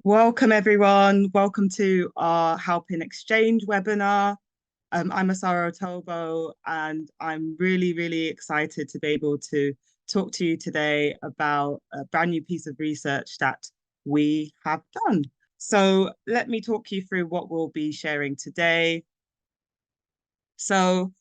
Welcome, everyone. Welcome to our Help in Exchange webinar. I'm Asara Otobo, and I'm really excited to be able to talk to you today about a brand new piece of research that we have done. So let me talk you through what we'll be sharing today. So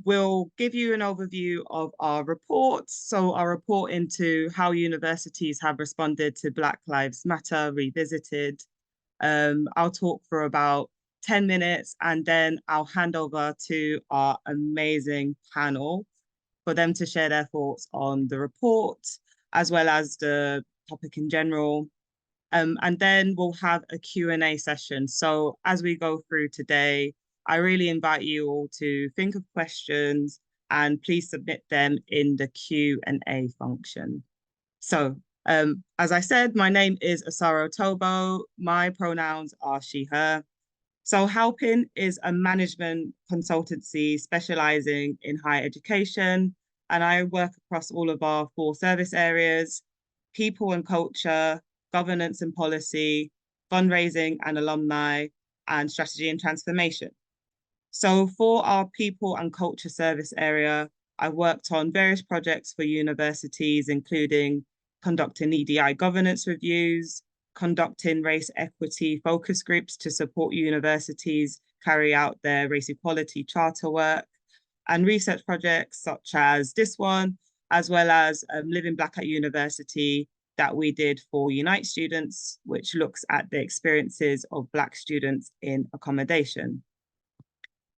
we'll give you an overview of our report. So our report into how universities have responded to Black Lives Matter Revisited. I'll talk for about 10 minutes and then I'll hand over to our amazing panel for them to share their thoughts on the report as well as the topic in general. And then we'll have a Q&A session. So as we go through today, I really invite you all to think of questions and please submit them in the Q&A function. So as I said, my name is Asara Otobo. My pronouns are she, her. So Helpin is a management consultancy specializing in higher education. And I work across all of our 4 service areas: people and culture, governance and policy, fundraising and alumni, and strategy and transformation. So for our people and culture service area, I worked on various projects for universities, including conducting EDI governance reviews, conducting race equity focus groups to support universities carry out their race equality charter work, and research projects such as this one, as well as Living Black at University that we did for Unite students, which looks at the experiences of Black students in accommodation.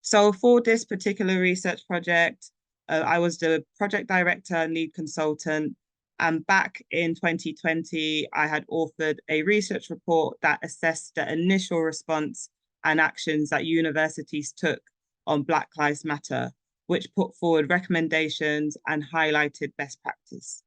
So for this particular research project, I was the project director and lead consultant. And back in 2020, I had authored a research report that assessed the initial response and actions that universities took on Black Lives Matter, which put forward recommendations and highlighted best practice.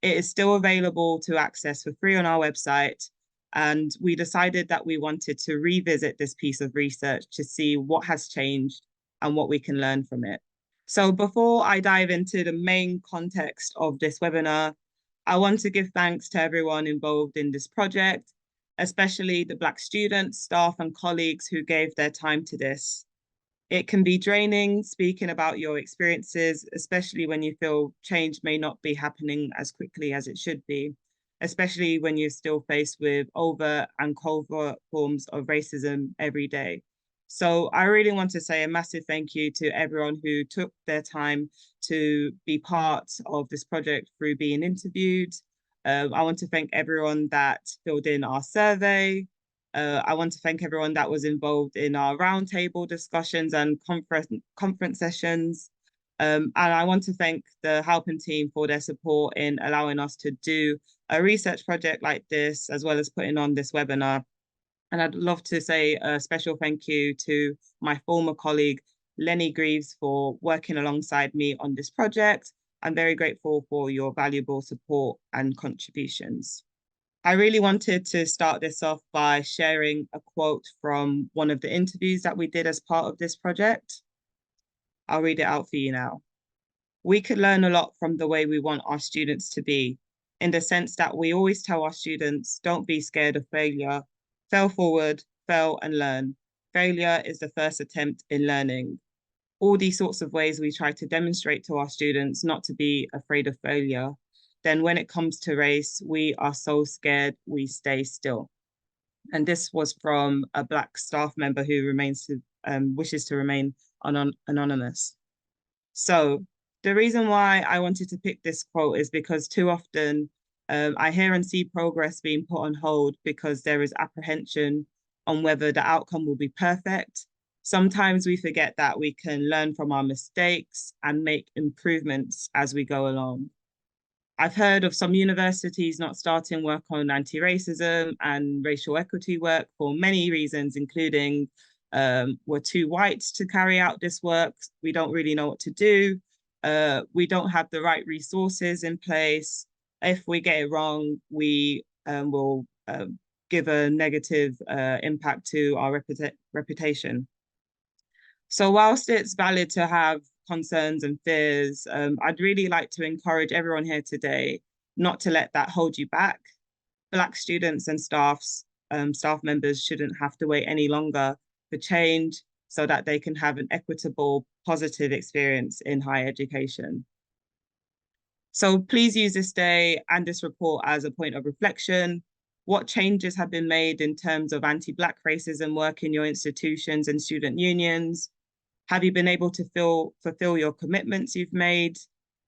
It is still available to access for free on our website. And we decided that we wanted to revisit this piece of research to see what has changed and what we can learn from it. So before I dive into the main context of this webinar, I want to give thanks to everyone involved in this project, especially the Black students, staff, and colleagues who gave their time to this. It can be draining speaking about your experiences, especially when you feel change may not be happening as quickly as it should be, especially when you're still faced with overt and covert forms of racism every day. So I really want to say a massive thank you to everyone who took their time to be part of this project through being interviewed. I want to thank everyone that filled in our survey. I want to thank everyone that was involved in our roundtable discussions and conference sessions. And I want to thank the Helping team for their support in allowing us to do a research project like this, as well as putting on this webinar. And I'd love to say a special thank you to my former colleague, Lenny Greaves, for working alongside me on this project. I'm very grateful for your valuable support and contributions. I really wanted to start this off by sharing a quote from one of the interviews that we did as part of this project. I'll read it out for you now. We could learn a lot from the way we want our students to be, in the sense that we always tell our students, don't be scared of failure. Fail forward, fail and learn. Failure is the first attempt in learning. All these sorts of ways we try to demonstrate to our students not to be afraid of failure. Then when it comes to race, we are so scared we stay still. And this was from a Black staff member who wishes to remain anonymous. So the reason why I wanted to pick this quote is because too often I hear and see progress being put on hold because there is apprehension on whether the outcome will be perfect. Sometimes we forget that we can learn from our mistakes and make improvements as we go along. I've heard of some universities not starting work on anti-racism and racial equity work for many reasons, including we're too white to carry out this work. We don't really know what to do. We don't have the right resources in place. If we get it wrong, we will give a negative impact to our reputation. So whilst it's valid to have concerns and fears, I'd really like to encourage everyone here today not to let that hold you back. Black students and staffs staff members shouldn't have to wait any longer for change so that they can have an equitable, positive experience in higher education. So please use this day and this report as a point of reflection. What changes have been made in terms of anti-Black racism work in your institutions and student unions? Have you been able to fulfill your commitments you've made?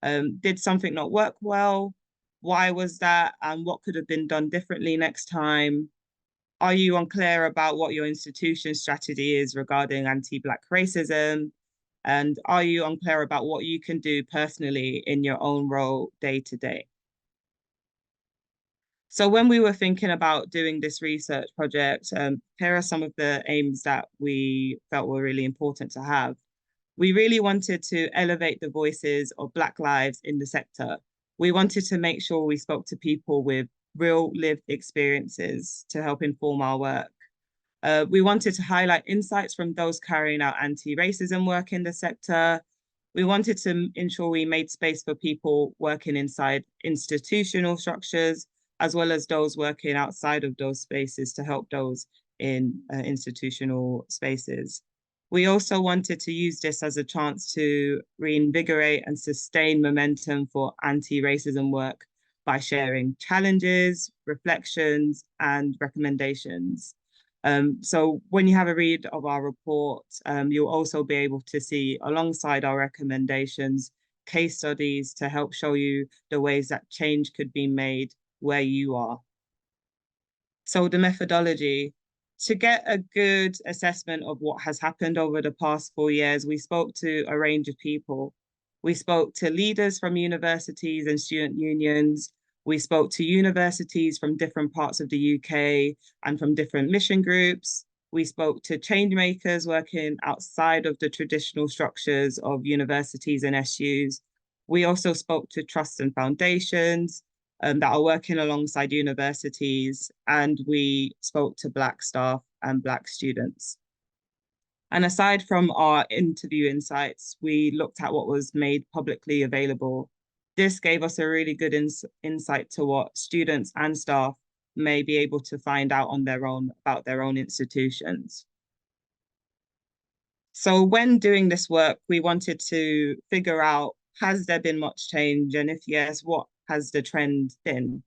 Did something not work well? Why was that? And what could have been done differently next time? Are you unclear about what your institution's strategy is regarding anti-Black racism? And are you unclear about what you can do personally in your own role day to day? So when we were thinking about doing this research project, here are some of the aims that we felt were really important to have. We really wanted to elevate the voices of Black lives in the sector. We wanted to make sure we spoke to people with real lived experiences to help inform our work. We wanted to highlight insights from those carrying out anti-racism work in the sector. We wanted to ensure we made space for people working inside institutional structures, as well as those working outside of those spaces to help those in institutional spaces. We also wanted to use this as a chance to reinvigorate and sustain momentum for anti-racism work by sharing challenges, reflections, and recommendations. So when you have a read of our report, you'll also be able to see, alongside our recommendations, case studies to help show you the ways that change could be made where you are. So the methodology, to get a good assessment of what has happened over the past 4 years, we spoke to a range of people. We spoke to leaders from universities and student unions. We spoke to universities from different parts of the UK and from different mission groups. We spoke to change makers working outside of the traditional structures of universities and SUs. We also spoke to trusts and foundations that are working alongside universities, and we spoke to Black staff and Black students. And aside from our interview insights, we looked at what was made publicly available. This gave us a really good insight to what students and staff may be able to find out on their own about their own institutions. So when doing this work, we wanted to figure out, has there been much change? And if yes, what has the trend been?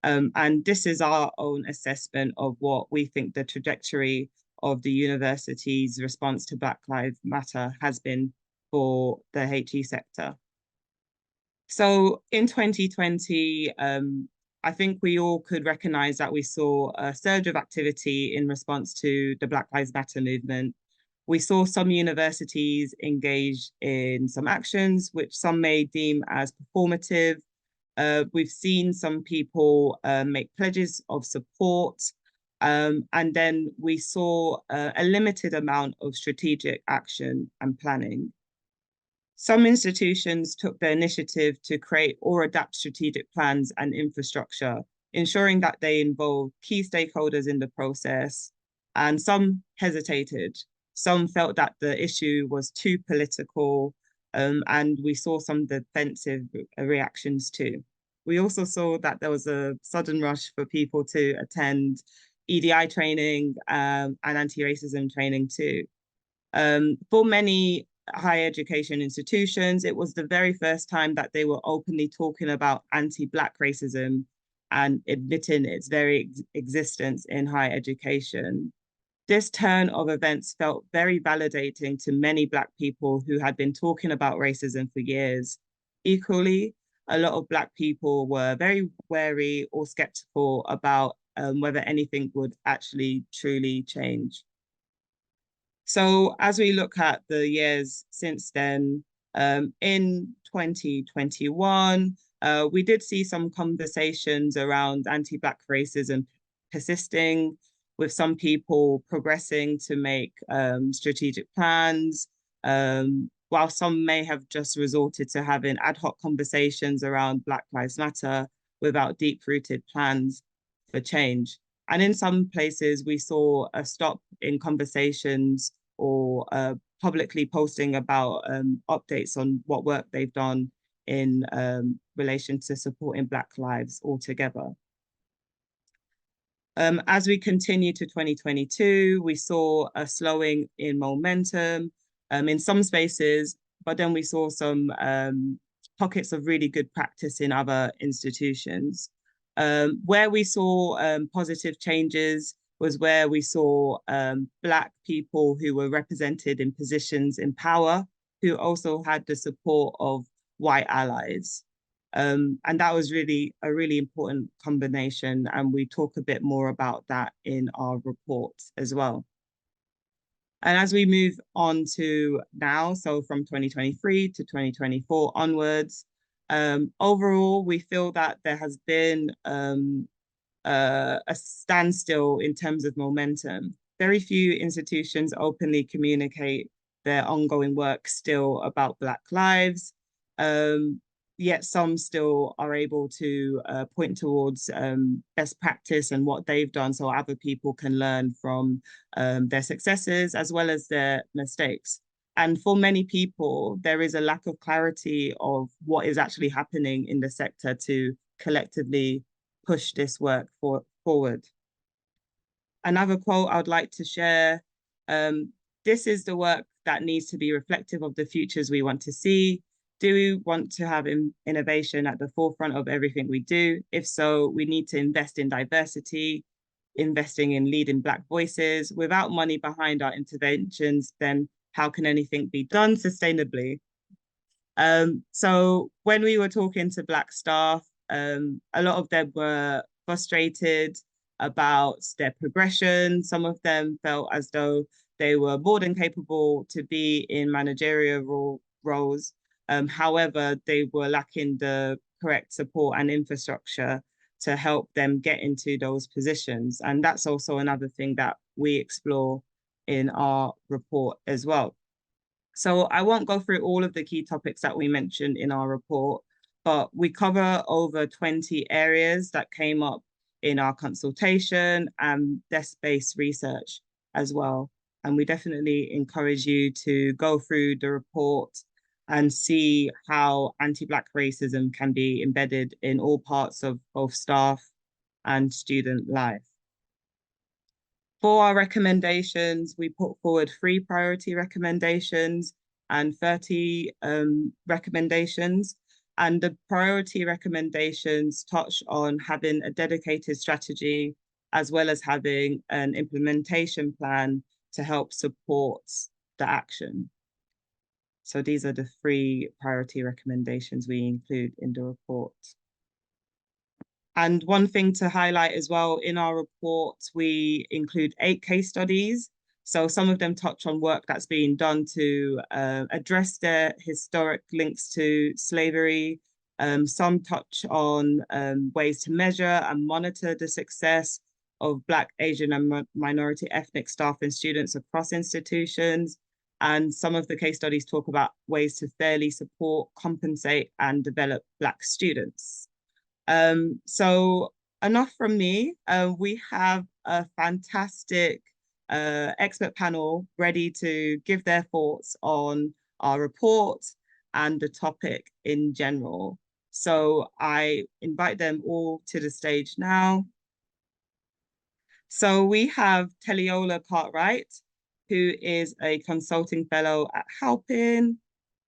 And this is our own assessment of what we think the trajectory of the university's response to Black Lives Matter has been for the HE sector. So in 2020, I think we all could recognize that we saw a surge of activity in response to the Black Lives Matter movement. We saw some universities engage in some actions, which some may deem as performative. We've seen some people make pledges of support. And then we saw a limited amount of strategic action and planning. Some institutions took the initiative to create or adapt strategic plans and infrastructure, ensuring that they involved key stakeholders in the process. And some hesitated. Some felt that the issue was too political, and we saw some defensive reactions too. We also saw that there was a sudden rush for people to attend EDI training and anti-racism training too. For many higher education institutions, it was the very first time that they were openly talking about anti-Black racism and admitting its very existence in higher education. This turn of events felt very validating to many Black people who had been talking about racism for years. Equally, a lot of Black people were very wary or skeptical about whether anything would actually truly change. So as we look at the years since then, in 2021, we did see some conversations around anti-Black racism persisting, with some people progressing to make strategic plans, while some may have just resorted to having ad hoc conversations around Black Lives Matter without deep-rooted plans for change. And in some places, we saw a stop in conversations or publicly posting about updates on what work they've done in relation to supporting Black lives altogether. As we continue to 2022, we saw a slowing in momentum in some spaces, but then we saw some pockets of really good practice in other institutions. Where we saw positive changes was where we saw Black people who were represented in positions in power, who also had the support of white allies. And that was really a really important combination. And we talk a bit more about that in our report as well. And as we move on to now, so from 2023 to 2024 onwards, overall, we feel that there has been a standstill in terms of momentum. Very few institutions openly communicate their ongoing work still about Black lives. Yet some still are able to point towards best practice and what they've done so other people can learn from their successes as well as their mistakes. And for many people, there is a lack of clarity of what is actually happening in the sector to collectively push this work forward. Another quote I would like to share, this is the work that needs to be reflective of the futures we want to see. Do we want to have innovation at the forefront of everything we do? If so, we need to invest in diversity, investing in leading Black voices. Without money behind our interventions, then how can anything be done sustainably? So when we were talking to Black staff, a lot of them were frustrated about their progression. Some of them felt as though they were more than capable to be in managerial roles. However, they were lacking the correct support and infrastructure to help them get into those positions. And that's also another thing that we explore in our report as well. So I won't go through all of the key topics that we mentioned in our report, but we cover over 20 areas that came up in our consultation and desk-based research as well. And we definitely encourage you to go through the report and see how anti-Black racism can be embedded in all parts of both staff and student life. For our recommendations, we put forward 3 priority recommendations and 30 recommendations. And the priority recommendations touch on having a dedicated strategy, as well as having an implementation plan to help support the action. So these are the 3 priority recommendations we include in the report. And one thing to highlight as well, in our report, we include 8 case studies. So some of them touch on work that's being done to address their historic links to slavery. Some touch on ways to measure and monitor the success of Black, Asian, and minority ethnic staff and students across institutions. And some of the case studies talk about ways to fairly support, compensate, and develop Black students. So enough from me. We have a fantastic expert panel ready to give their thoughts on our report and the topic in general. So I invite them all to the stage now. So we have Teliola Cartwright, who is a consulting fellow at Halpin.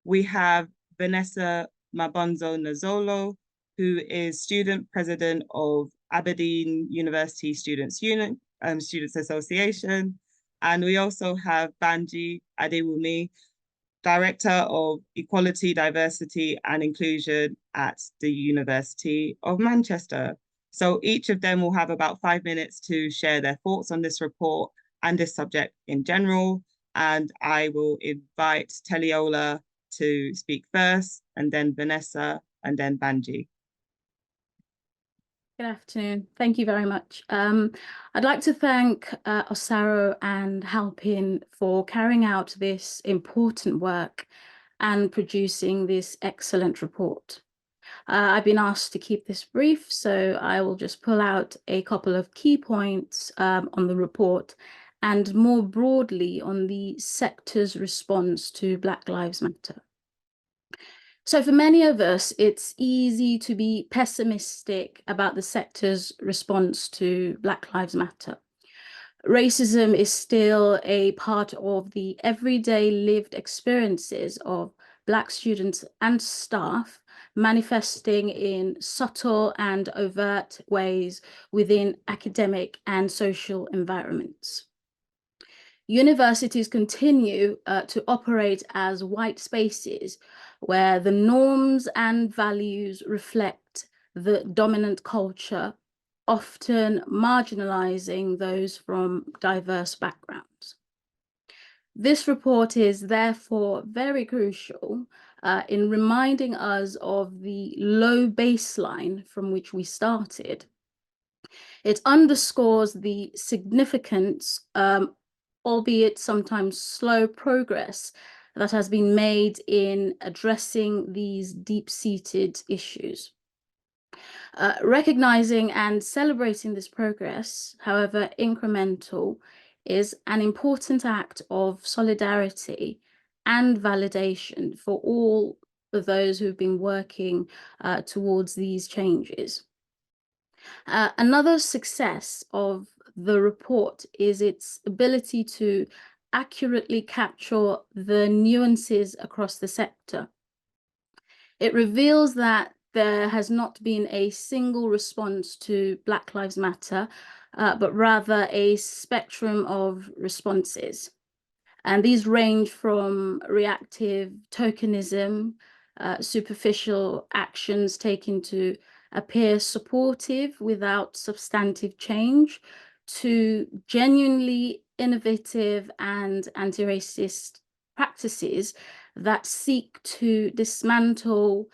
We have Vanessa Mabonzo Nazolo, who is student president of Aberdeen University Students Union, Students Association. And we also have Banji Adewumi, Director of Equality, Diversity and Inclusion at the University of Manchester. So each of them will have about 5 minutes to share their thoughts on this report and this subject in general. And I will invite Teliola to speak first, and then Vanessa, and then Banji. Good afternoon. Thank you very much. I'd like to thank Osaro and Halpin for carrying out this important work and producing this excellent report. I've been asked to keep this brief, so I will just pull out a couple of key points on the report and more broadly on the sector's response to Black Lives Matter. So for many of us, it's easy to be pessimistic about the sector's response to Black Lives Matter. Racism is still a part of the everyday lived experiences of Black students and staff, manifesting in subtle and overt ways within academic and social environments. Universities continue to operate as white spaces where the norms and values reflect the dominant culture, often marginalizing those from diverse backgrounds. This report is therefore very crucial in reminding us of the low baseline from which we started. It underscores the significance, albeit sometimes slow progress, that has been made in addressing these deep-seated issues. Recognizing and celebrating this progress, however incremental, is an important act of solidarity and validation for all of those who've been working towards these changes. Another success of the report is its ability to accurately capture the nuances across the sector. It reveals that there has not been a single response to Black Lives Matter, but rather a spectrum of responses. And these range from reactive tokenism, superficial actions taken to appear supportive without substantive change, to genuinely innovative and anti-racist practices that seek to dismantle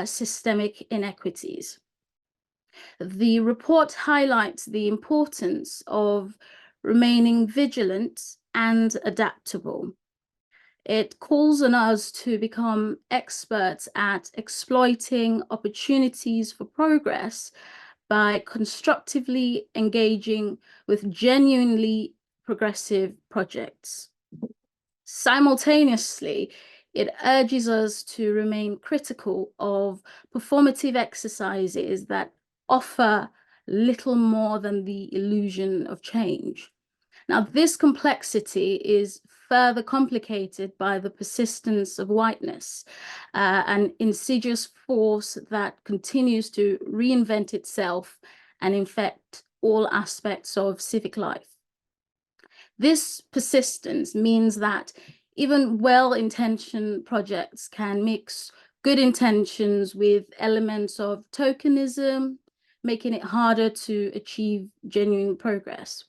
systemic inequities. The report highlights the importance of remaining vigilant and adaptable. It calls on us to become experts at exploiting opportunities for progress by constructively engaging with genuinely progressive projects. Simultaneously, it urges us to remain critical of performative exercises that offer little more than the illusion of change. Now, this complexity is further complicated by the persistence of whiteness, an insidious force that continues to reinvent itself and infect all aspects of civic life. This persistence means that even well-intentioned projects can mix good intentions with elements of tokenism, making it harder to achieve genuine progress.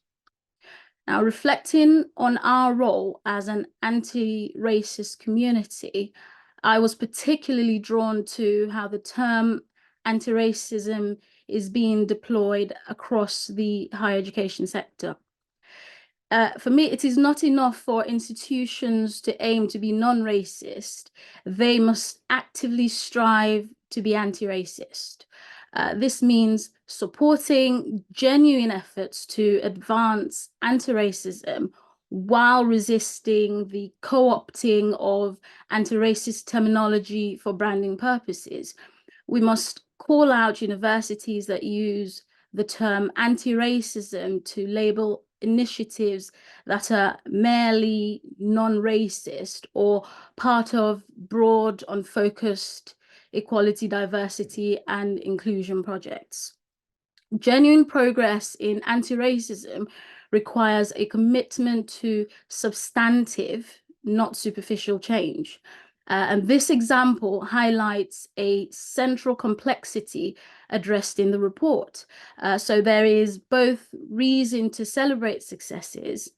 Now, reflecting on our role as an anti-racist community, I was particularly drawn to how the term anti-racism is being deployed across the higher education sector. For me, it is not enough for institutions to aim to be non-racist. They must actively strive to be anti-racist. This means supporting genuine efforts to advance anti-racism while resisting the co-opting of anti-racist terminology for branding purposes. We must call out universities that use the term anti-racism to label initiatives that are merely non-racist or part of broad, unfocused equality, diversity, and inclusion projects. Genuine progress in anti-racism requires a commitment to substantive, not superficial change. And this example highlights a central complexity addressed in the report. So there is both reason to celebrate successes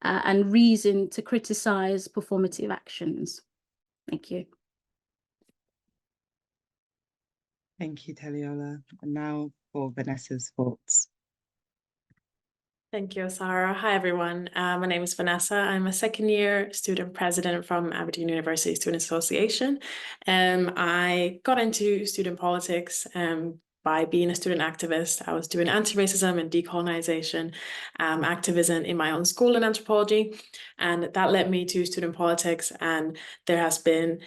and reason to criticize performative actions. Thank you. Thank you, Teliola. And now for Vanessa's thoughts. Thank you, Sarah. Hi, everyone. My name is Vanessa. I'm a second-year student president from Aberdeen University Student Association. I got into student politics by being a student activist. I was doing anti-racism and decolonization activism in my own school in anthropology, and that led me to student politics. And there has been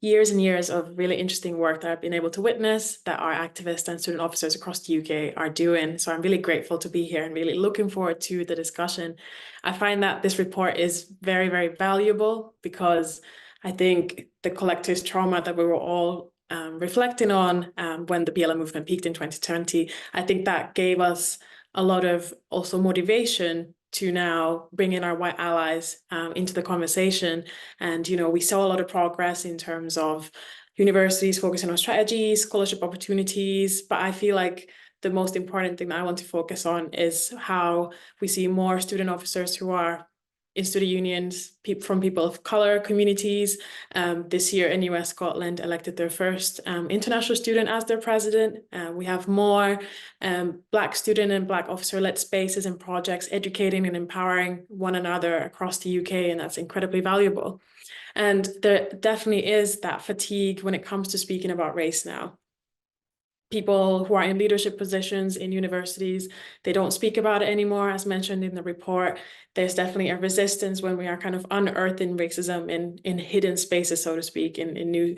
years and years of really interesting work that I've been able to witness that our activists and student officers across the UK are doing. So I'm really grateful to be here and really looking forward to the discussion. I find that this report is very, very valuable because I think the collective trauma that we were all reflecting on when the BLM movement peaked in 2020, I think that gave us a lot of also motivation to now bring in our white allies into the conversation. And, you know, we saw a lot of progress in terms of universities focusing on strategies, scholarship opportunities, but I feel like the most important thing that I want to focus on is how we see more student officers who are in student unions, from people of color communities. This year, NUS Scotland elected their first international student as their president. We have more Black student and Black officer-led spaces and projects educating and empowering one another across the UK, and that's incredibly valuable. And there definitely is that fatigue when it comes to speaking about race now. People who are in leadership positions in universities, they don't speak about it anymore, as mentioned in the report. There's definitely a resistance when we are kind of unearthing racism in hidden spaces, so to speak, in new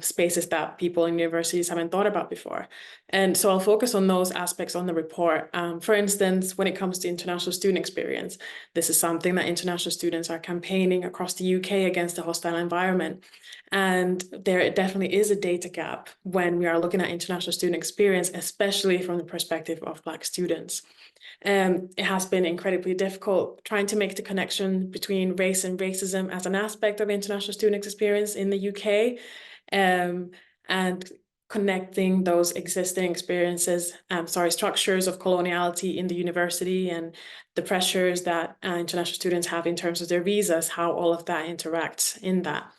spaces that people in universities haven't thought about before. And so I'll focus on those aspects on the report. For instance, when it comes to international student experience, this is something that international students are campaigning across the UK against the hostile environment. And there definitely is a data gap when we are looking at international student experience, especially from the perspective of Black students. It has been incredibly difficult trying to make the connection between race and racism as an aspect of international student experience in the UK, and connecting those existing experiences, structures of coloniality in the university and the pressures that international students have in terms of their visas, how all of that interacts in that.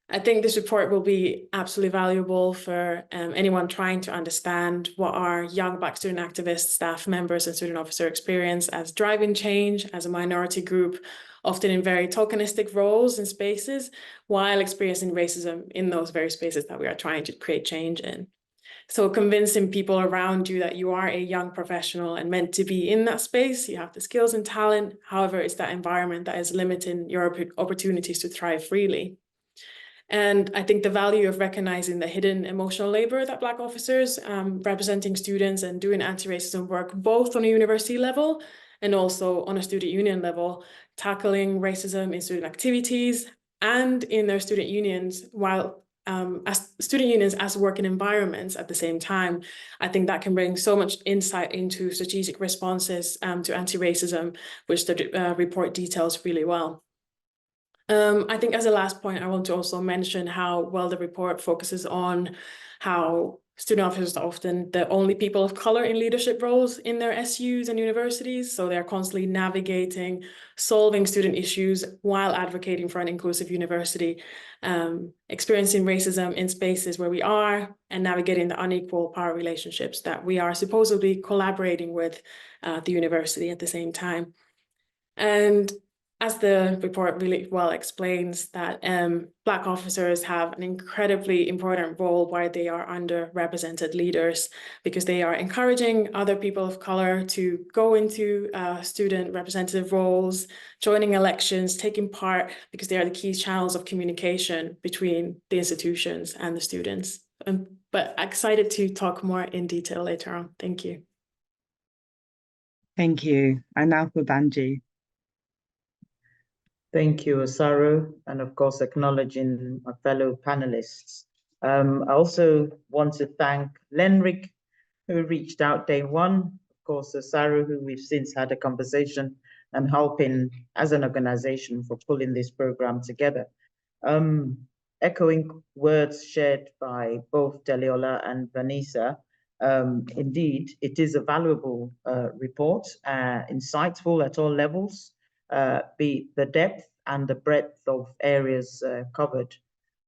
I think this report will be absolutely valuable for anyone trying to understand what our young Black student activists, staff members, and student officer experience as driving change as a minority group, often in very tokenistic roles and spaces, while experiencing racism in those very spaces that we are trying to create change in. So convincing people around you that you are a young professional and meant to be in that space, you have the skills and talent. However, it's that environment that is limiting your opportunities to thrive freely. And I think the value of recognizing the hidden emotional labor that Black officers representing students and doing anti-racism work, both on a university level and also on a student union level, tackling racism in student activities and in their student unions, while as student unions as working environments at the same time. I think that can bring so much insight into strategic responses to anti-racism, which the report details really well. I think as a last point, I want to also mention how well the report focuses on how student officers are often the only people of color in leadership roles in their SUs and universities. So they're constantly navigating, solving student issues while advocating for an inclusive university, experiencing racism in spaces where we are, and navigating the unequal power relationships that we are supposedly collaborating with the university at the same time. And as the report really well explains, that Black officers have an incredibly important role where they are underrepresented leaders, because they are encouraging other people of color to go into student representative roles, joining elections, taking part, because they are the key channels of communication between the institutions and the students. But excited to talk more in detail later on. Thank you. Thank you. And now for Banji. Thank you, Osaro, and of course, acknowledging my fellow panelists. I also want to thank Lenric, who reached out day one, of course, Osaro, who we've since had a conversation, and helping as an organization for pulling this program together. Echoing words shared by both Deliola and Vanessa, indeed, it is a valuable report, insightful at all levels, be the depth and the breadth of areas covered.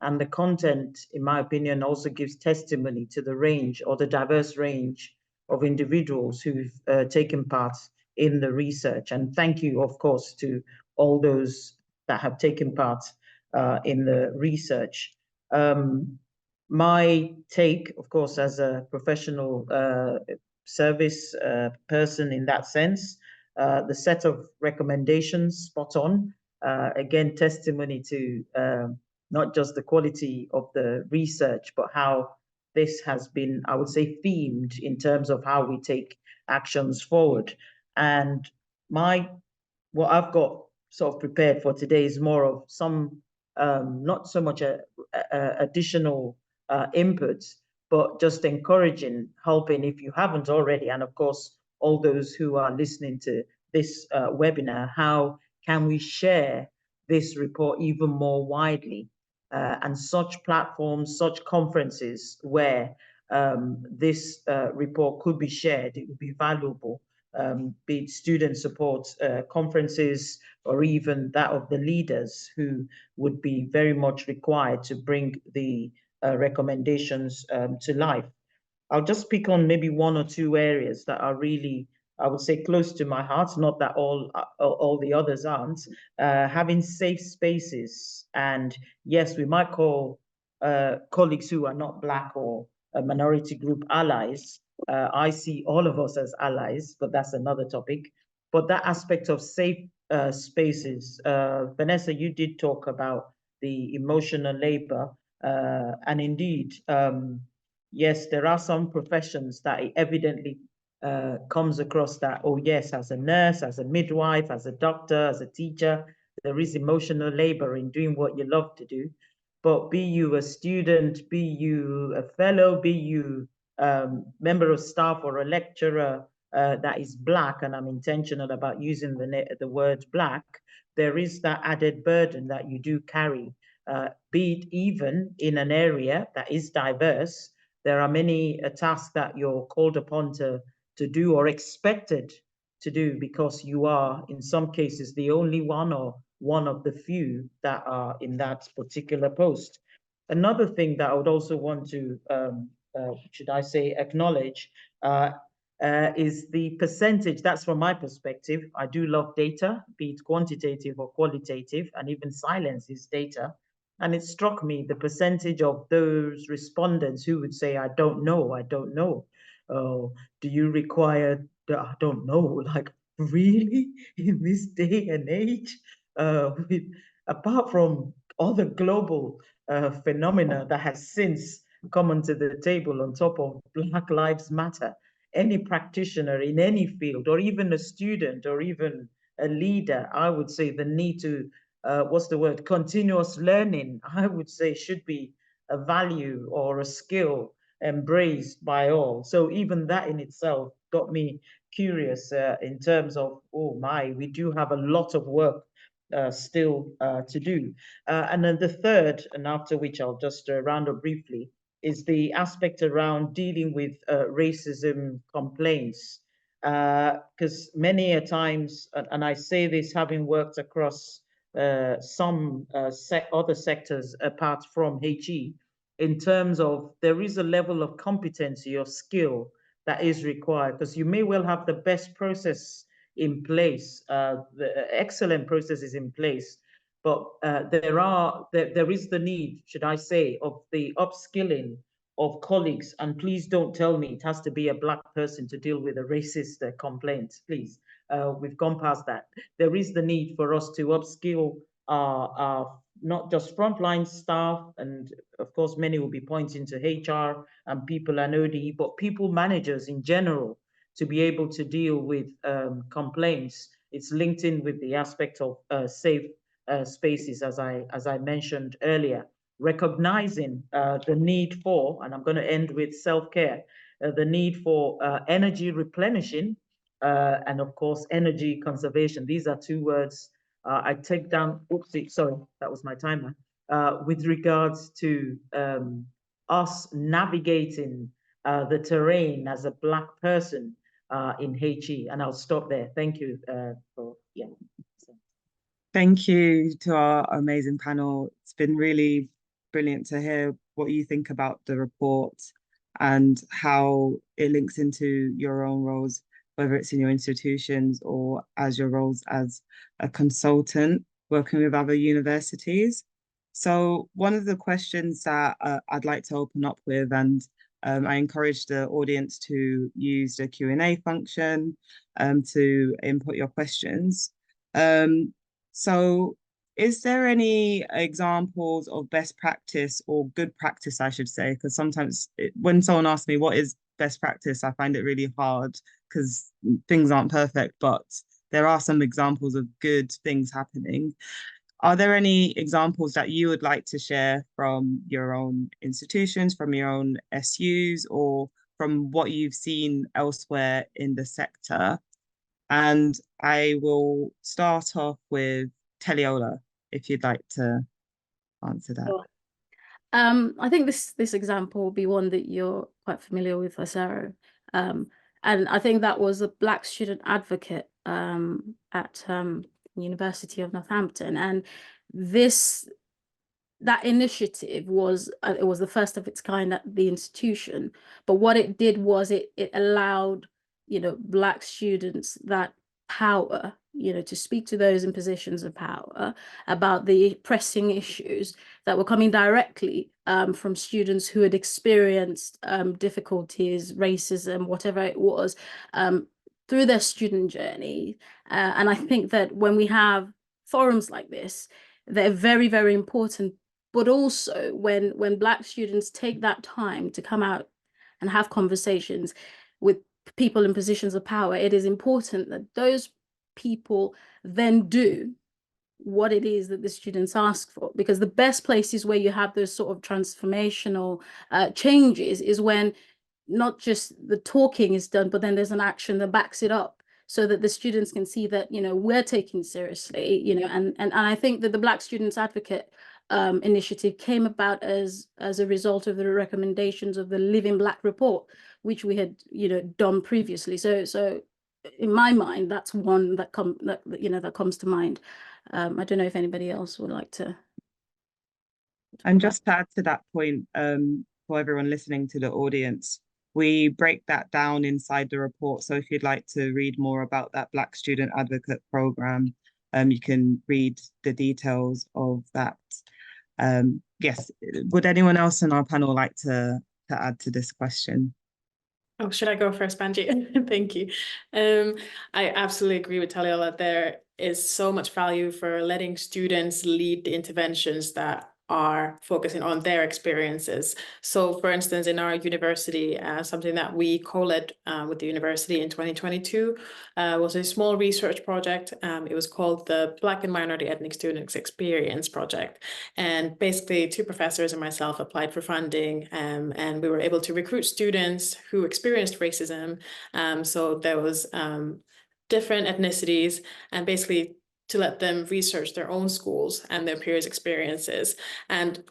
And the content, in my opinion, also gives testimony to the range or the diverse range of individuals who've taken part in the research. And thank you, of course, to all those that have taken part in the research. My take, of course, as a professional service person in that sense, the set of recommendations, spot on. Again, testimony to not just the quality of the research, but how this has been, I would say, themed in terms of how we take actions forward. And what I've got sort of prepared for today is more of some, not so much additional inputs, but just encouraging, helping if you haven't already. And of course, all those who are listening to this webinar, how can we share this report even more widely? And such platforms, such conferences where this report could be shared, it would be valuable, be it student support conferences or even that of the leaders who would be very much required to bring the recommendations to life. I'll just pick on maybe one or two areas that are really, I would say, close to my heart, not that all the others aren't. Having safe spaces, and yes, we might call colleagues who are not Black or a minority group allies. I see all of us as allies, but that's another topic. But that aspect of safe spaces, Vanessa, you did talk about the emotional labor, and indeed, yes, there are some professions that evidently comes across that, oh yes, as a nurse, as a midwife, as a doctor, as a teacher, there is emotional labor in doing what you love to do. But be you a student, be you a fellow, be you member of staff or a lecturer that is Black, and I'm intentional about using the word Black, there is that added burden that you do carry, be it even in an area that is diverse. There are many tasks that you're called upon to do or expected to do because you are, in some cases, the only one or one of the few that are in that particular post. Another thing that I would also want to, should I say, acknowledge is the percentage. That's from my perspective. I do love data, be it quantitative or qualitative, and even silence is data. And it struck me the percentage of those respondents who would say, I don't know, I don't know. Do you require, I don't know, like really in this day and age? With, apart from other global phenomena that has since come onto the table on top of Black Lives Matter, any practitioner in any field, or even a student, or even a leader, I would say the need to what's the word? Continuous learning, I would say, should be a value or a skill embraced by all. So even that in itself got me curious in terms of, oh my, we do have a lot of work still to do. And then the third, and after which I'll just round up briefly, is the aspect around dealing with racism complaints. Because many a times, and I say this having worked across some other sectors apart from HE, in terms of there is a level of competency or skill that is required, because you may well have the best process in place, the excellent processes in place, but there is the need, should I say, of the upskilling of colleagues. And please don't tell me it has to be a Black person to deal with a racist complaint, please. We've gone past that. There is the need for us to upskill our not just frontline staff, and of course many will be pointing to HR and people and OD, but people managers in general to be able to deal with complaints. It's linked in with the aspect of safe spaces, as I mentioned earlier, recognizing the need for, and I'm going to end with self-care, the need for energy replenishing, and of course, energy conservation. These are two words I take down, oopsie, sorry, that was my timer, with regards to us navigating the terrain as a Black person in HE. And I'll stop there. Thank you yeah. Thank you to our amazing panel. It's been really brilliant to hear what you think about the report and how it links into your own roles, whether it's in your institutions or as your roles as a consultant working with other universities. So one of the questions that I'd like to open up with, and I encourage the audience to use the Q&A function to input your questions. So is there any examples of best practice or good practice, I should say? Because sometimes when someone asks me what is best practice, I find it really hard because things aren't perfect, but there are some examples of good things happening. Are there any examples that you would like to share from your own institutions, from your own SUs, or from what you've seen elsewhere in the sector? And I will start off with Teliola, if you'd like to answer that. Sure. I think this example will be one that you're quite familiar with, Asaro. And I think that was a Black student advocate at University of Northampton. And that initiative was it was the first of its kind at the institution. But what it did was it allowed, Black students that power, to speak to those in positions of power about the pressing issues that were coming directly from students who had experienced difficulties, racism, whatever it was, through their student journey. And I think that when we have forums like this, they're very, very important. But also when Black students take that time to come out and have conversations with people in positions of power, it is important that those people then do what it is that the students ask for, because the best places where you have those sort of transformational changes is when not just the talking is done, but then there's an action that backs it up, so that the students can see that, we're taking seriously, and I think that the Black Students Advocate initiative came about as a result of the recommendations of the Living Black report, which we had, done previously. So in my mind, that's one that comes to mind. I don't know if anybody else would like to. And just to add to that point, for everyone listening to the audience, we break that down inside the report. So if you'd like to read more about that Black Student Advocate Program, you can read the details of that. Yes, would anyone else in our panel like to add to this question? Oh, should I go first, Banji? Thank you. I absolutely agree with Taliola. There is so much value for letting students lead the interventions that are focusing on their experiences. So for instance, in our university, something that we co-led with the university in 2022 was a small research project. It was called the Black and Minority Ethnic Students Experience Project. And basically 2 professors and myself applied for funding, and we were able to recruit students who experienced racism. So there was different ethnicities, and basically to let them research their own schools and their peers' experiences. And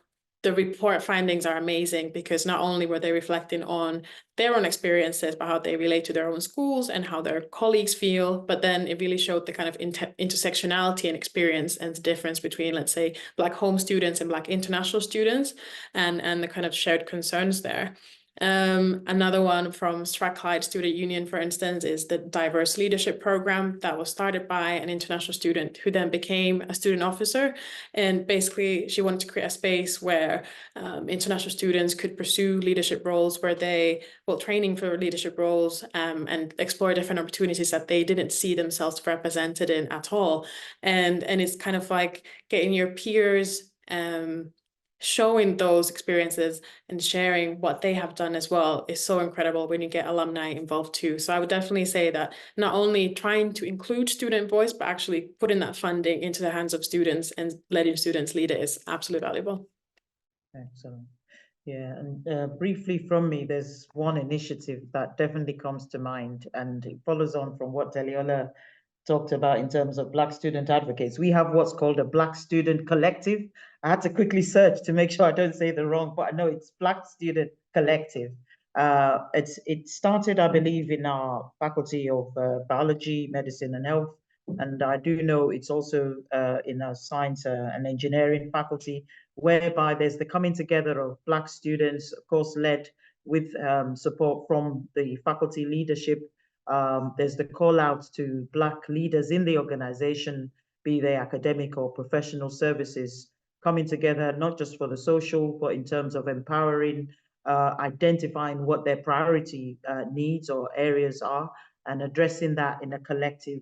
the report findings are amazing, because not only were they reflecting on their own experiences, but how they relate to their own schools and how their colleagues feel, but then it really showed the kind of intersectionality and experience and the difference between, let's say, Black home students and Black international students, and the kind of shared concerns there. Another one from Strathclyde Student Union, for instance, is the Diverse Leadership Program that was started by an international student who then became a student officer. And basically, she wanted to create a space where international students could pursue leadership roles, where training for leadership roles, and explore different opportunities that they didn't see themselves represented in at all. And it's kind of like getting your peers showing those experiences and sharing what they have done as well is so incredible when you get alumni involved too. So I would definitely say that not only trying to include student voice, but actually putting that funding into the hands of students and letting students lead it is absolutely valuable. Excellent. Yeah, and briefly from me, there's one initiative that definitely comes to mind, and it follows on from what Teliola talked about in terms of Black student advocates. We have what's called a Black Student Collective. I had to quickly search to make sure I don't say the wrong, but I know it's Black Student Collective. It started, I believe, in our Faculty of Biology, Medicine and Health. And I do know it's also in our Science and Engineering faculty, whereby there's the coming together of Black students, of course, led with support from the faculty leadership. There's the call out to Black leaders in the organization, be they academic or professional services, coming together, not just for the social, but in terms of empowering, identifying what their priority needs or areas are, and addressing that in a collective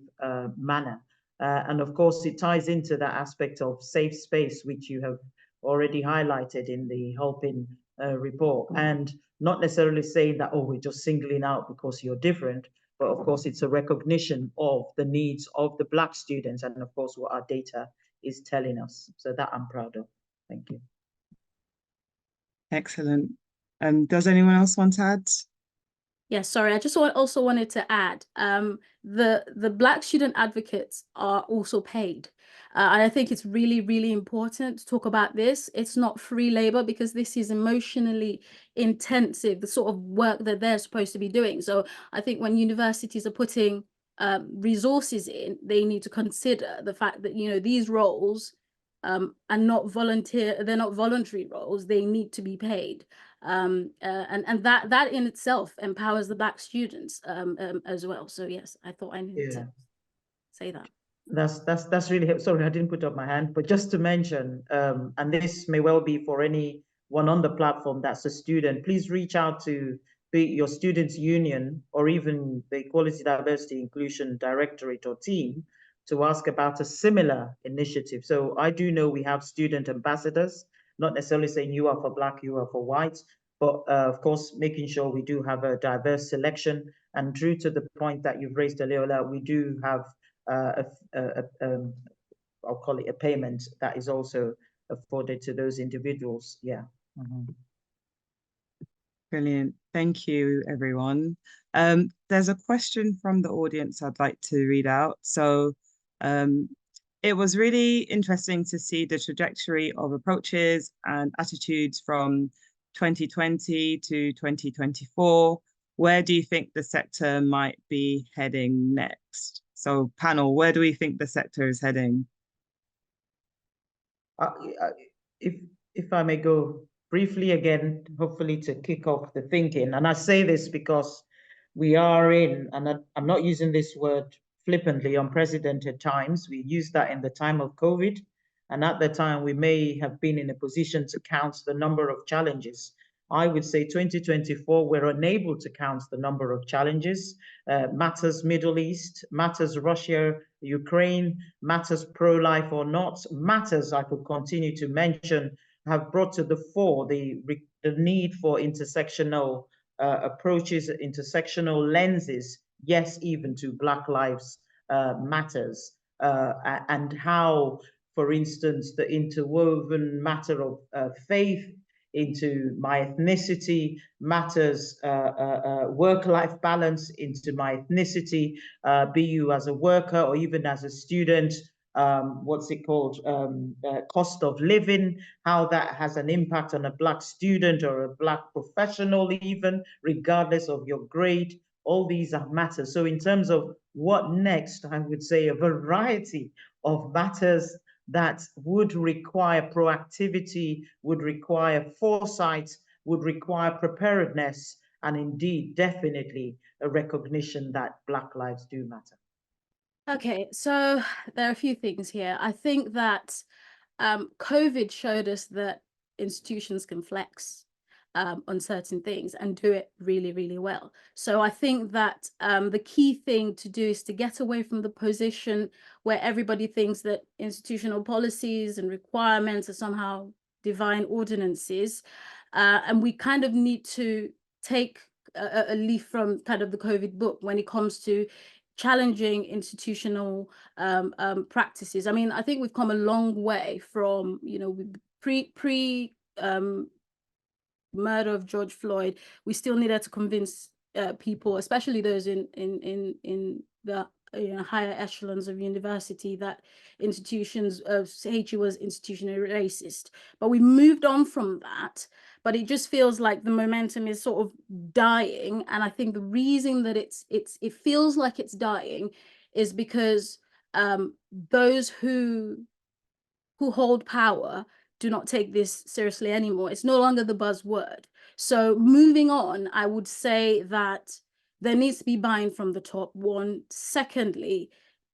manner. And of course, it ties into that aspect of safe space, which you have already highlighted in the helping report. And not necessarily saying that, oh, we're just singling out because you're different, but of course, it's a recognition of the needs of the Black students and of course, what our data is telling us. So that I'm proud of. Thank you. Excellent. Does anyone else want to add? Yeah, sorry, I just also wanted to add, the Black student advocates are also paid. And I think it's really, really important to talk about this. It's not free labor because this is emotionally intensive, the sort of work that they're supposed to be doing. So I think when universities are putting resources in, they need to consider the fact that, you know, these roles are not they're not voluntary roles, they need to be paid. And that in itself empowers the Black students as well. So yes, I thought I needed to say that. That's really helpful. Sorry, I didn't put up my hand, but just to mention, and this may well be for anyone on the platform that's a student, please reach out to your students' union or even the Equality, Diversity, Inclusion Directorate or team to ask about a similar initiative. So I do know we have student ambassadors, not necessarily saying you are for Black, you are for white, but of course, making sure we do have a diverse selection. And true to the point that you've raised, Aliola, we do have I'll call it a payment that is also afforded to those individuals. Yeah. Mm-hmm. Brilliant. Thank you, everyone. There's a question from the audience I'd like to read out. So it was really interesting to see the trajectory of approaches and attitudes from 2020 to 2024. Where do you think the sector might be heading next? So panel, where do we think the sector is heading? If I may go briefly again, hopefully to kick off the thinking. And I say this because we are in, and I'm not using this word flippantly, unprecedented times. We used that in the time of COVID. And at the time, we may have been in a position to count the number of challenges. I would say 2024, we're unable to count the number of challenges. Matters Middle East, matters Russia, Ukraine, matters pro-life or not, matters I could continue to mention, have brought to the fore the need for intersectional approaches, intersectional lenses, yes, even to Black Lives Matters, and how, for instance, the interwoven matter of faith into my ethnicity matters, work-life balance into my ethnicity, be you as a worker or even as a student, what's it called, cost of living, how that has an impact on a Black student or a Black professional even, regardless of your grade. All these are matters. So in terms of what next, I would say a variety of matters that would require proactivity, would require foresight, would require preparedness, and indeed, definitely a recognition that Black lives do matter. Okay, so there are a few things here. I think that COVID showed us that institutions can flex on certain things and do it really, really well. So I think that the key thing to do is to get away from the position where everybody thinks that institutional policies and requirements are somehow divine ordinances. And we kind of need to take a leaf from kind of the COVID book when it comes to challenging institutional practices. I mean, I think we've come a long way from, you know, pre murder of George Floyd. We still needed to convince people, especially those in the higher echelons of university, that institutions of HE was institutionally racist. But we moved on from that. But it just feels like the momentum is sort of dying. And I think the reason that it feels like it's dying is because those who hold power do not take this seriously anymore. It's no longer the buzzword. So moving on, I would say that there needs to be buying from the top, one. Secondly,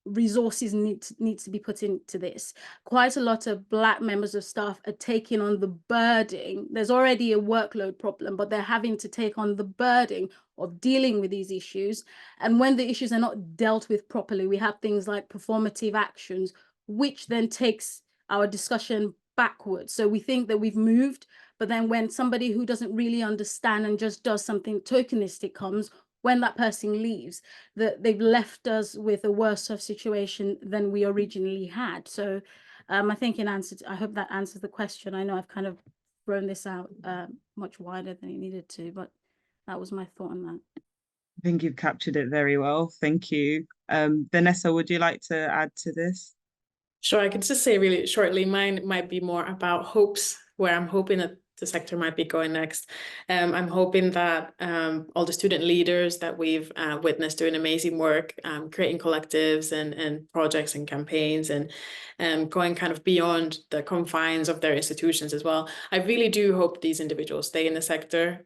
resources need to be put into this. Quite a lot of Black members of staff are taking on the burden. There's already a workload problem, but they're having to take on the burden of dealing with these issues. And when the issues are not dealt with properly, we have things like performative actions, which then takes our discussion backwards. So we think that we've moved, but then when somebody who doesn't really understand and just does something tokenistic comes, when that person leaves, that they've left us with a worse off situation than we originally had. So I think I hope that answers the question. I know I've kind of thrown this out much wider than it needed to, but that was my thought on that. I think you've captured it very well. Thank you. Vanessa, would you like to add to this? Sure, I could just say really shortly, mine might be more about hopes, where I'm hoping that the sector might be going next. I'm hoping that all the student leaders that we've witnessed doing amazing work, creating collectives and projects and campaigns and going kind of beyond the confines of their institutions as well. I really do hope these individuals stay in the sector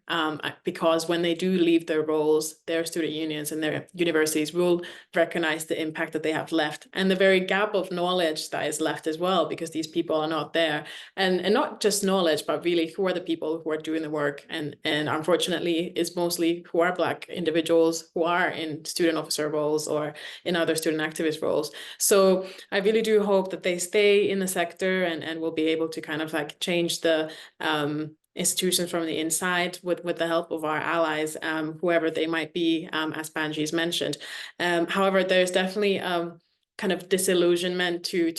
because when they do leave their roles, their student unions and their universities will recognize the impact that they have left and the very gap of knowledge that is left as well, because these people are not there. And not just knowledge, but really who are the people who are doing the work. And unfortunately, it's mostly who are Black individuals who are in student officer roles or in other student activist roles. So I really do hope that they stay in the sector and will be able to kind of like change the institutions from the inside with the help of our allies, whoever they might be, as Banji's mentioned. However, there's definitely kind of disillusionment to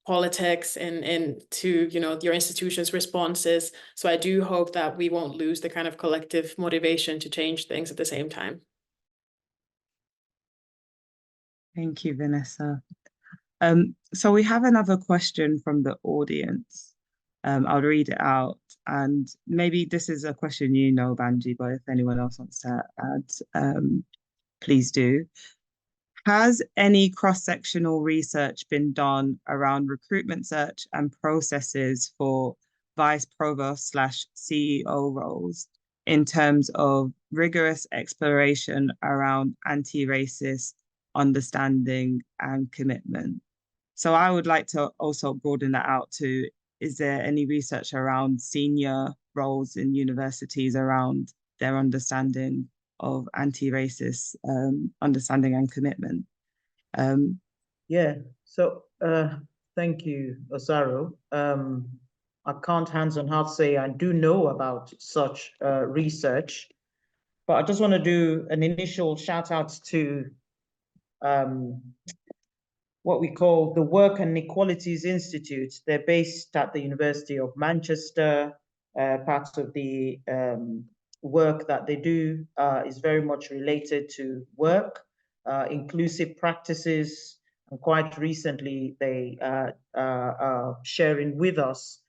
politics and to, you know, your institution's responses. So I do hope that we won't lose the kind of collective motivation to change things at the same time. Thank you, Vanessa. So we have another question from the audience. I'll read it out, and maybe this is a question you know, Banji, but if anyone else wants to add, please do. Has any cross-sectional research been done around recruitment search and processes for vice provost / CEO roles in terms of rigorous exploration around anti-racist understanding and commitment? So I would like to also broaden that out to, is there any research around senior roles in universities around their understanding of anti-racist understanding and commitment? Yeah, so thank you, Osaro. I can't hands on heart say I do know about such research, but I just want to do an initial shout out to what we call the Work and Equalities Institute. They're based at the University of Manchester. Part of the work that they do is very much related to work, inclusive practices, and quite recently they are sharing with us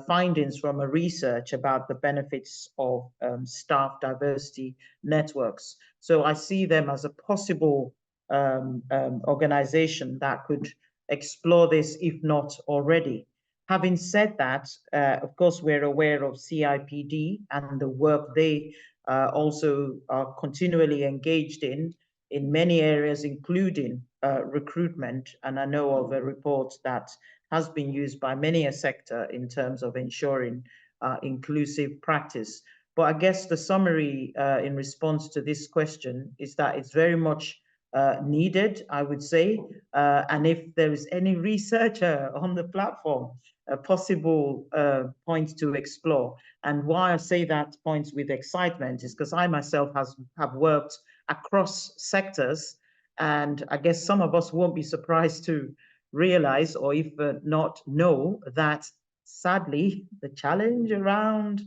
findings from a research about the benefits of staff diversity networks. So I see them as a possible organization that could explore this, if not already. Having said that, of course, we're aware of CIPD and the work they also are continually engaged in many areas, including recruitment. And I know of a report that has been used by many a sector in terms of ensuring inclusive practice. But I guess the summary in response to this question is that it's very much needed, I would say. And if there is any researcher on the platform, a possible point to explore. And why I say that point with excitement is because I myself have worked across sectors, and I guess some of us won't be surprised to realize, or if not know, that sadly the challenge around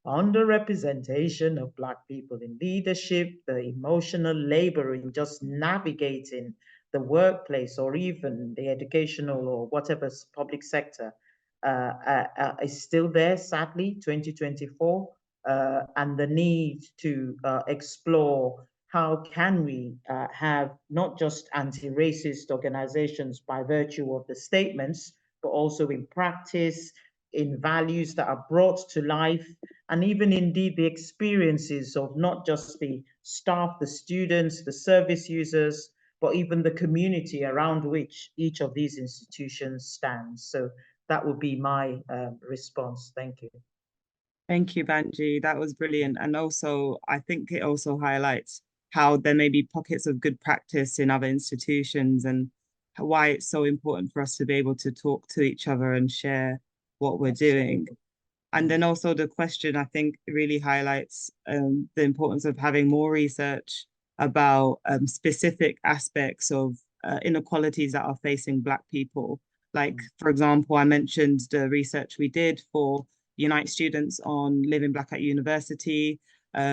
underrepresentation of Black people in leadership, the emotional labor in just navigating the workplace or even the educational or whatever public sector is still there, sadly, 2024, and the need to explore how can we have not just anti-racist organizations by virtue of the statements, but also in practice, in values that are brought to life, and even indeed the experiences of not just the staff, the students, the service users, but even the community around which each of these institutions stands. So that would be my response. Thank you. Thank you, Banji. That was brilliant. And also, I think it also highlights how there may be pockets of good practice in other institutions and why it's so important for us to be able to talk to each other and share what we're doing. And then also the question, I think, really highlights the importance of having more research about specific aspects of inequalities that are facing Black people. Like, for example, I mentioned the research we did for Unite students on living Black at university,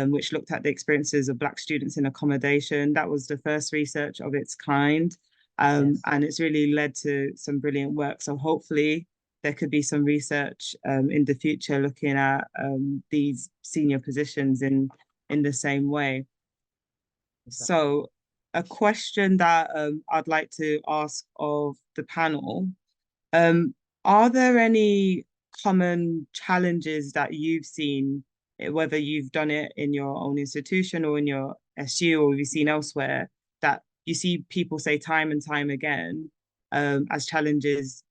which looked at the experiences of Black students in accommodation. That was the first research of its kind. Yes. And it's really led to some brilliant work. So hopefully there could be some research in the future looking at these senior positions in the same way. So a question that I'd like to ask of the panel, are there any common challenges that you've seen, whether you've done it in your own institution or in your SU or you've seen elsewhere, that you see people say time and time again as challenges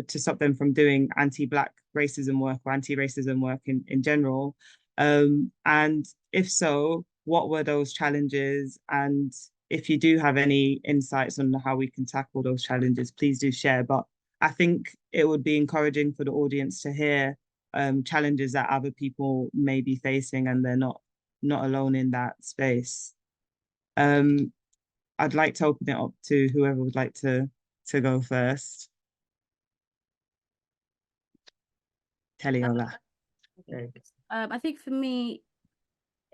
to stop them from doing anti-Black racism work or anti-racism work in general? And if so, what were those challenges? And if you do have any insights on how we can tackle those challenges, please do share. But I think it would be encouraging for the audience to hear challenges that other people may be facing and they're not alone in that space. I'd like to open it up to whoever would like to go first. Teliola. I think for me,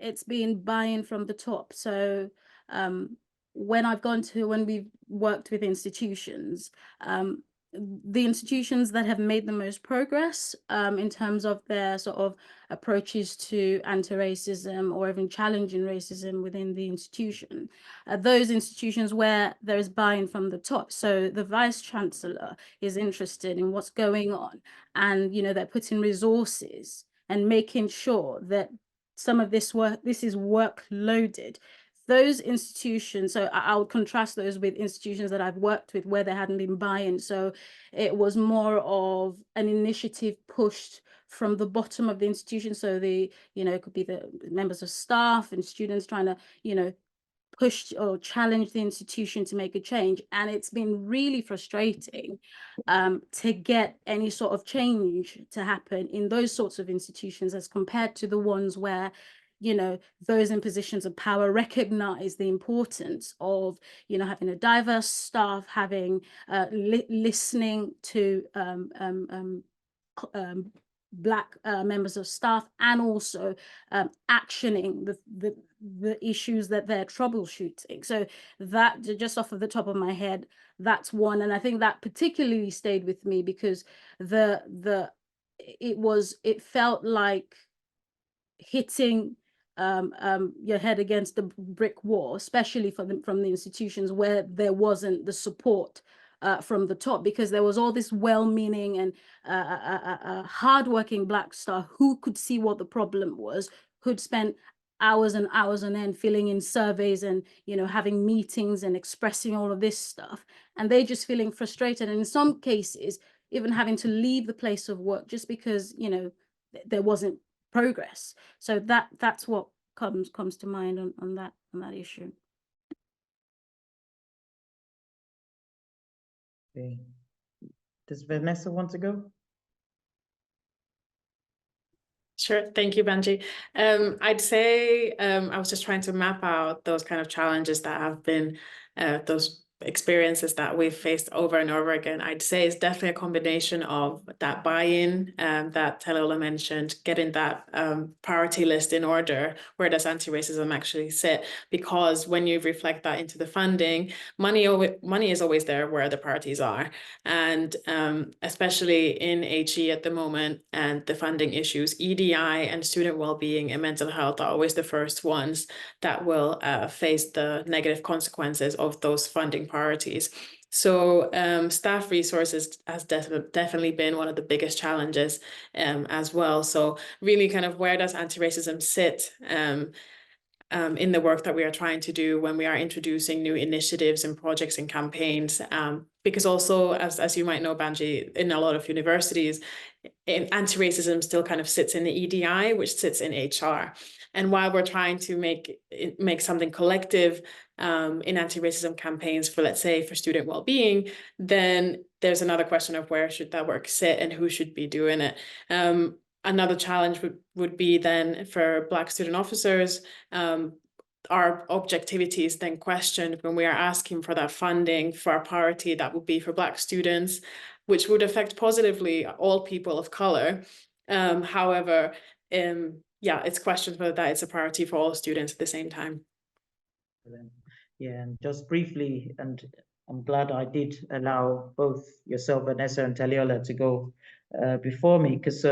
it's been buy-in from the top. So when we've worked with institutions, the institutions that have made the most progress in terms of their sort of approaches to anti-racism or even challenging racism within the institution, those institutions where there is buy-in from the top. So the vice chancellor is interested in what's going on, and they're putting resources and making sure that some of this is workloaded. Those institutions, so I would contrast those with institutions that I've worked with where there hadn't been buy-in. So it was more of an initiative pushed from the bottom of the institution. So it could be the members of staff and students trying to, push or challenge the institution to make a change. And it's been really frustrating to get any sort of change to happen in those sorts of institutions as compared to the ones where those in positions of power recognize the importance of having a diverse staff, having listening to Black members of staff, and also actioning the issues that they're troubleshooting. So that, just off of the top of my head, that's one. And I think that particularly stayed with me because it felt like hitting your head against the brick wall, especially from the institutions where there wasn't the support from the top, because there was all this well-meaning and hardworking Black staff who could see what the problem was, who'd spent hours and hours on end filling in surveys and having meetings and expressing all of this stuff, and they just feeling frustrated, and in some cases even having to leave the place of work just because there wasn't progress. So that's what comes to mind on that issue. Okay. Does Vanessa want to go? Sure. Thank you, Benji. I'd say I was just trying to map out those kind of challenges that have been those experiences that we've faced over and over again. I'd say it's definitely a combination of that buy-in that Teliola mentioned, getting that priority list in order. Where does anti-racism actually sit? Because when you reflect that into the funding, money is always there where the priorities are. And especially in HE at the moment and the funding issues, EDI and student well-being and mental health are always the first ones that will face the negative consequences of those funding priorities. So staff resources has definitely been one of the biggest challenges as well. So really kind of where does anti-racism sit? in the work that we are trying to do when we are introducing new initiatives and projects and campaigns. Because also, as you might know, Banji, in a lot of universities, anti-racism still kind of sits in the EDI, which sits in HR. And while we're trying to make something collective in anti-racism campaigns for, let's say, for student well-being, then there's another question of where should that work sit and who should be doing it. Another challenge would be then for Black student officers, our objectivity is then questioned when we are asking for that funding for a priority that would be for Black students, which would affect positively all people of color. However, yeah, it's questioned whether that is a priority for all students at the same time. Yeah, and just briefly, and I'm glad I did allow both yourself, Vanessa, and Taliola to go before me, because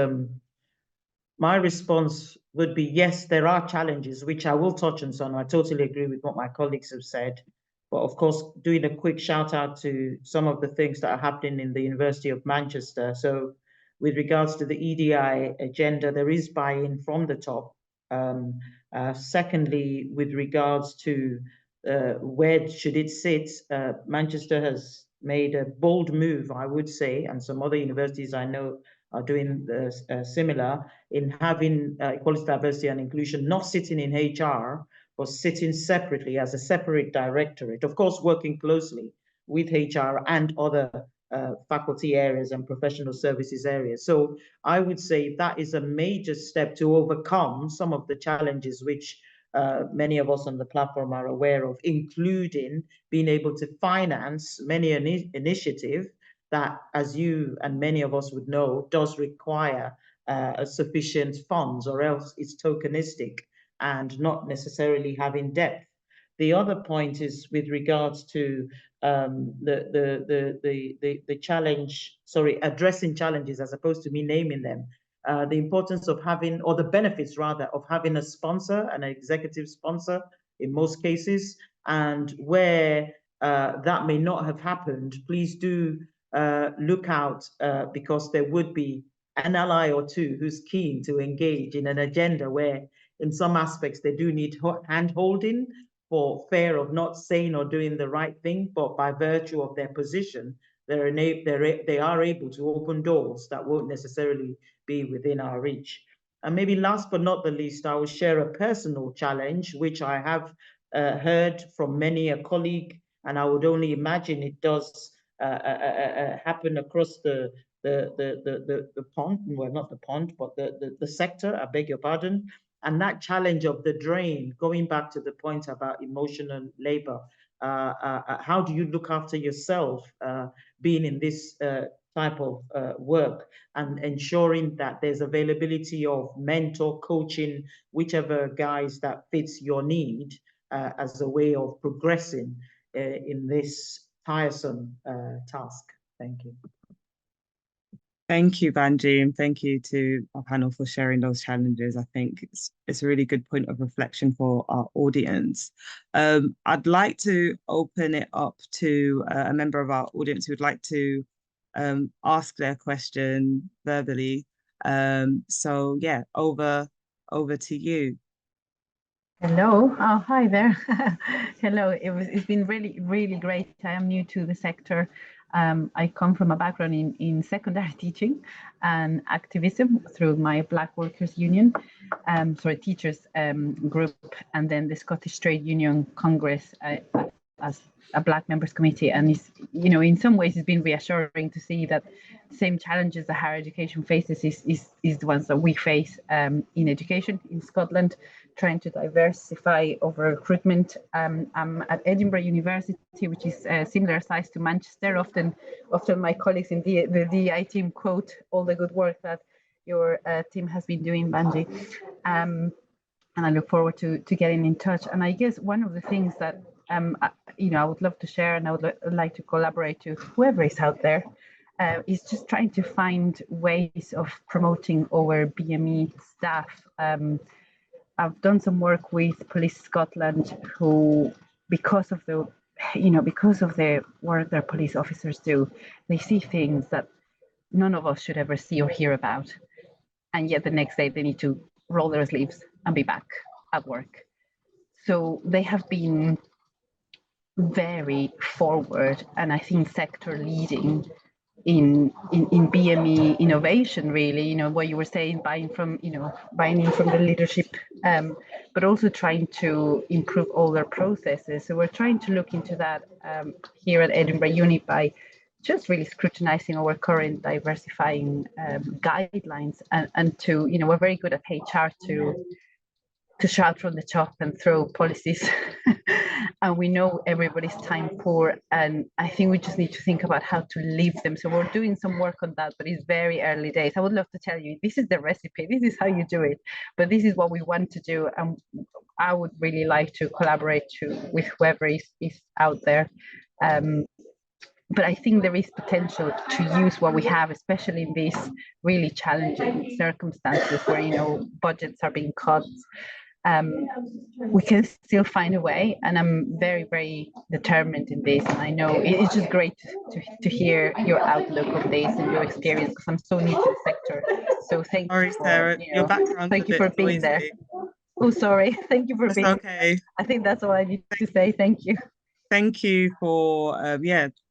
my response would be, yes, there are challenges, which I will touch on some. I totally agree with what my colleagues have said. But of course, doing a quick shout out to some of the things that are happening in the University of Manchester. So with regards to the EDI agenda, there is buy-in from the top. Secondly, with regards to where should it sit, Manchester has made a bold move, I would say, and some other universities I know are doing similar in having equality, diversity, and inclusion not sitting in HR, but sitting separately as a separate directorate, of course, working closely with HR and other faculty areas and professional services areas. So I would say that is a major step to overcome some of the challenges which many of us on the platform are aware of, including being able to finance many initiatives that, as you and many of us would know, does require sufficient funds, or else it's tokenistic and not necessarily having depth. The other point is with regards to the challenge, addressing challenges as opposed to me naming them. The importance of having, or the benefits rather, of having a sponsor, an executive sponsor in most cases, and where that may not have happened, please do look out because there would be an ally or two who's keen to engage in an agenda where in some aspects they do need hand-holding for fear of not saying or doing the right thing, but by virtue of their position, they are able to open doors that won't necessarily be within our reach. And maybe last but not the least, I will share a personal challenge, which I have heard from many a colleague, and I would only imagine it does happen across the pond, well, not the pond, but the sector, I beg your pardon. And that challenge of the drain, going back to the point about emotional labor, how do you look after yourself being in this type of work, and ensuring that there's availability of mentor, coaching, whichever guys that fits your need as a way of progressing in this tiresome task. Thank you. Thank you, Banji, and thank you to our panel for sharing those challenges. I think it's a really good point of reflection for our audience. I'd like to open it up to a member of our audience who would like to ask their question verbally. So yeah, over to you. Hello. Oh, hi there. Hello. It's been really great. I am new to the sector. I come from a background in secondary teaching and activism through my Black Workers Union, teachers group, and then the Scottish Trade Union Congress as a Black Members Committee. And it's, in some ways it's been reassuring to see that the same challenges that higher education faces is the ones that we face in education in Scotland, trying to diversify over recruitment. I'm at Edinburgh University, which is a similar size to Manchester. Often my colleagues in the DI team quote all the good work that your team has been doing, Banji. And I look forward to getting in touch. And I guess one of the things that I would love to share, and I would like to collaborate to whoever is out there, is just trying to find ways of promoting our BME staff. I've done some work with Police Scotland, who, because of the work their police officers do, they see things that none of us should ever see or hear about, and yet the next day they need to roll their sleeves and be back at work. So they have been very forward and I think sector leading in BME innovation, really, you know, what you were saying, buying in from the leadership, but also trying to improve all their processes. So we're trying to look into that here at Edinburgh Uni by just really scrutinizing our current diversifying guidelines and to, you know, we're very good at HR to shout from the top and throw policies. And we know everybody's time poor. And I think we just need to think about how to live them. So we're doing some work on that, but it's very early days. I would love to tell you, this is the recipe, this is how you do it, but this is what we want to do. And I would really like to collaborate with whoever is out there. But I think there is potential to use what we have, especially in these really challenging circumstances where, you know, budgets are being cut. We can still find a way, and I'm very, very determined in this. And I know it's just great to hear your outlook on this and your experience, because I'm so new to the sector. So thank you for, Sarah, your background. thank you for being there. Oh, sorry. Thank you for being okay. there. I think that's all I need to say. Thank you. Thank you for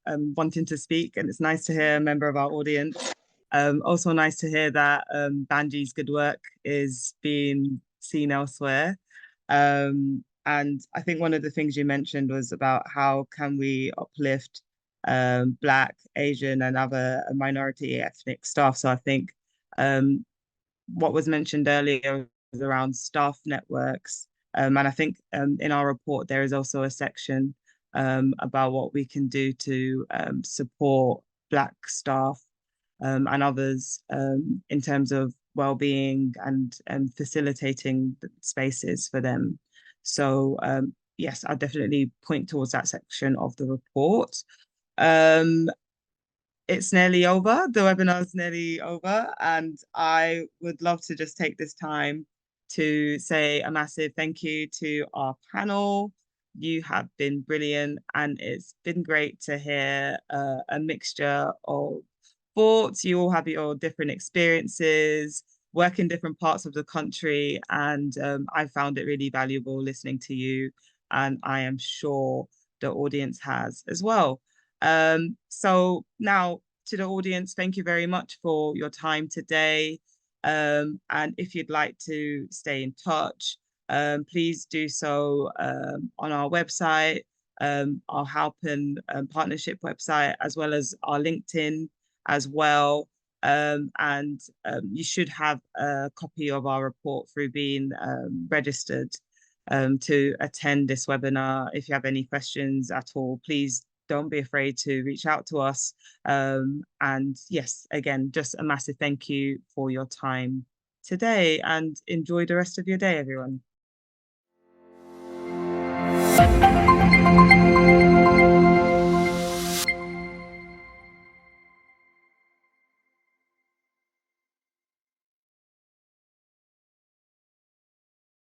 wanting to speak, and it's nice to hear a member of our audience. Also nice to hear that Banji's good work is being seen elsewhere. And I think one of the things you mentioned was about how can we uplift Black, Asian, and other minority ethnic staff. So I think what was mentioned earlier was around staff networks. And I think in our report, there is also a section about what we can do to support Black staff and others in terms of well-being and facilitating spaces for them. So yes, I'll definitely point towards that section of the report. It's nearly over, the webinar is nearly over, and I would love to just take this time to say a massive thank you to our panel. You have been brilliant, and it's been great to hear a mixture of thoughts. You all have your different experiences, work in different parts of the country, and I found it really valuable listening to you, and I am sure the audience has as well. So now to the audience, thank you very much for your time today. And if you'd like to stay in touch, please do so on our website, our Halpin partnership website, as well as our LinkedIn as well. And you should have a copy of our report through being registered to attend this webinar. If you have any questions at all, please don't be afraid to reach out to us. And yes, again, just a massive thank you for your time today, and enjoy the rest of your day, everyone.